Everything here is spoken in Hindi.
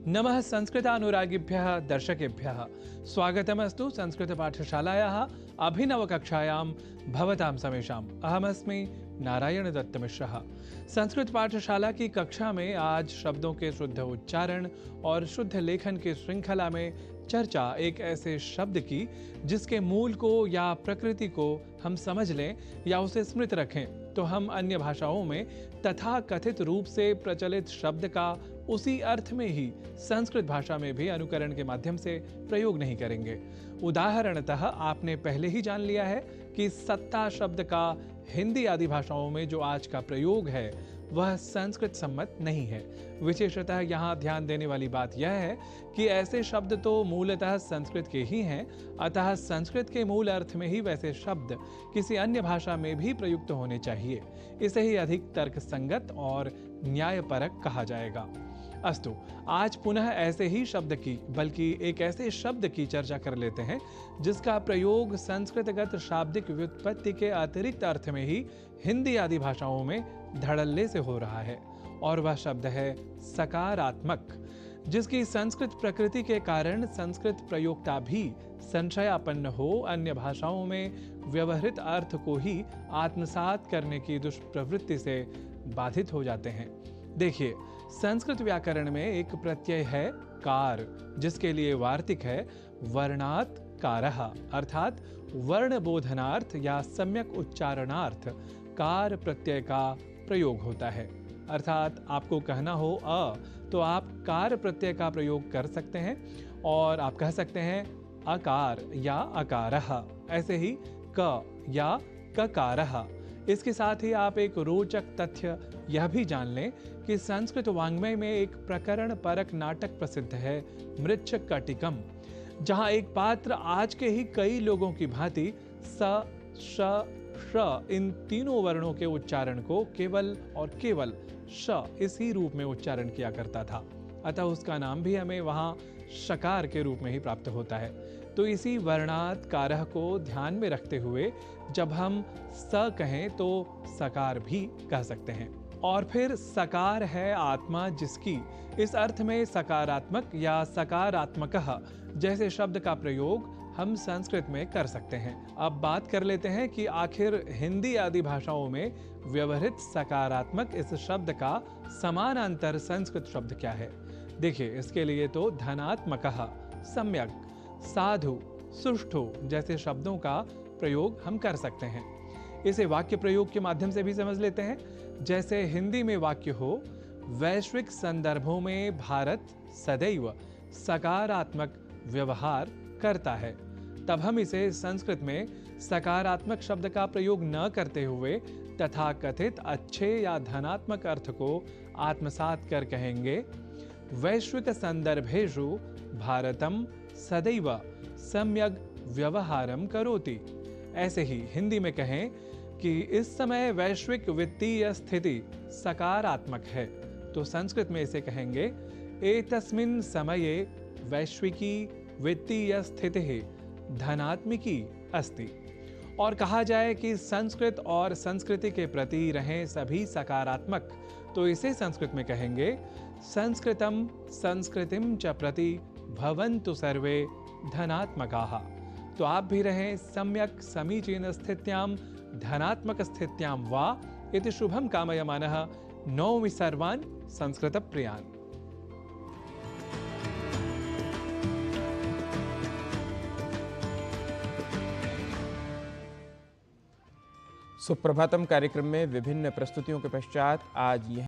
नमः संस्कृतानुरागिभ्यः दर्शकेभ्यः स्वागतमस्तु संस्कृतपाठशालायाः अभिनवकक्षायां भवतां समेषाम्। अहमस्मि नारायण दत्तमिश्रः। संस्कृत पाठशाला की कक्षा में आज शब्दों के शुद्ध उच्चारण और शुद्ध लेखन की श्रृंखला में चर्चा एक ऐसे शब्द की जिसके मूल को या प्रकृति को हम समझ लें या उसे स्मृत रखें तो हम अन्य भाषाओं में तथा कथित रूप से प्रचलित शब्द का उसी अर्थ में ही संस्कृत भाषा में भी अनुकरण के माध्यम से प्रयोग नहीं करेंगे। उदाहरणतः आपने पहले ही जान लिया है कि सत्ता शब्द का हिंदी आदि भाषाओं में जो आज का प्रयोग है वह संस्कृत सम्मत नहीं है। विशेषतः यहाँ ध्यान देने वाली बात यह है कि ऐसे शब्द तो मूलतः संस्कृत के ही हैं, अतः संस्कृत के मूल अर्थ में ही वैसे शब्द किसी अन्य भाषा में भी प्रयुक्त होने चाहिए। इसे ही अधिक तर्कसंगत और न्यायपरक कहा जाएगा। अस्तु, आज पुनः ऐसे ही शब्द की बल्कि एक ऐसे शब्द की चर्चा कर लेते हैं जिसका प्रयोग संस्कृतगत शाब्दिक व्युत्पत्ति के अतिरिक्त अर्थ में ही हिंदी आदि भाषाओं में धड़ल्ले से हो रहा है, और वह शब्द है सकारात्मक, जिसकी संस्कृत प्रकृति के कारण संस्कृत प्रयोक्ता भी संशयापन्न हो अन्य भाषाओं में व्यवहृत अर्थ को ही आत्मसात करने की दुष्प्रवृत्ति से बाधित हो जाते हैं। देखिए, संस्कृत व्याकरण में एक प्रत्यय है कार, जिसके लिए वार्तिक है वर्णात् कारः, अर्थात वर्ण बोधनार्थ या सम्यक उच्चारणार्थ कार प्रत्यय का प्रयोग होता है। अर्थात आपको कहना हो अ तो आप कार प्रत्यय का प्रयोग कर सकते हैं और आप कह सकते हैं अकार या अकारः, ऐसे ही क या ककारः। इसके साथ ही आप एक रोचक तथ्य यह भी जान लें कि संस्कृत वाङ्मय में एक प्रकरण परक नाटक प्रसिद्ध है मृच्छकटिकम, जहां एक पात्र आज के ही कई लोगों की भांति स श श इन तीनों वर्णों के उच्चारण को केवल और केवल श इसी रूप में उच्चारण किया करता था, अतः उसका नाम भी हमें वहां शकार के रूप में ही प्राप्त होता है। तो इसी वर्णात् कारः को ध्यान में रखते हुए जब हम स कहें तो सकार भी कह सकते हैं। और फिर सकार है आत्मा जिसकी, इस अर्थ में सकारात्मक या सकारात्मकः जैसे शब्द का प्रयोग हम संस्कृत में कर सकते हैं। अब बात कर लेते हैं कि आखिर हिंदी आदि भाषाओं में व्यवहृत सकारात्मक इस शब्द का समानांतर संस्कृत शब्द क्या है। देखिए, इसके लिए तो धनात्मकः, सम्यक, साधु, सुष्ठु जैसे शब्दों का प्रयोग हम कर सकते हैं। इसे वाक्य प्रयोग के माध्यम से भी समझ लेते हैं। जैसे हिंदी में वाक्य हो, वैश्विक संदर्भों में भारत सदैव सकारात्मक व्यवहार करता है, तब हम इसे संस्कृत में सकारात्मक शब्द का प्रयोग न करते हुए तथाकथित अच्छे या धनात्मक अर्थ को आत्मसात कर कहेंगे वैश्विक संदर्भेषु भारतम सदैव सम्यक व्यवहारम करोति। ऐसे ही हिंदी में कहें कि इस समय वैश्विक वित्तीय स्थिति सकारात्मक है, तो संस्कृत में इसे कहेंगे एतस्मिन् समये वैश्विकी वित्तीय स्थितिः धनात्मिकी अस्ति। और कहा जाए कि संस्कृत और संस्कृति के प्रति रहें सभी सकारात्मक, तो इसे संस्कृत में कहेंगे संस्कृतं संस्कृतिं च प्रति भवन्तु सर्वे धनात्मकाः। तो आप भी रहें सम्यक समीचीन स्थित्यां धनात्मक स्थित्यां वा इति शुभं कामयमानः नौमि सर्वान् संस्कृत प्रियान्। सुप्रभातम कार्यक्रम में विभिन्न प्रस्तुतियों के पश्चात आज यह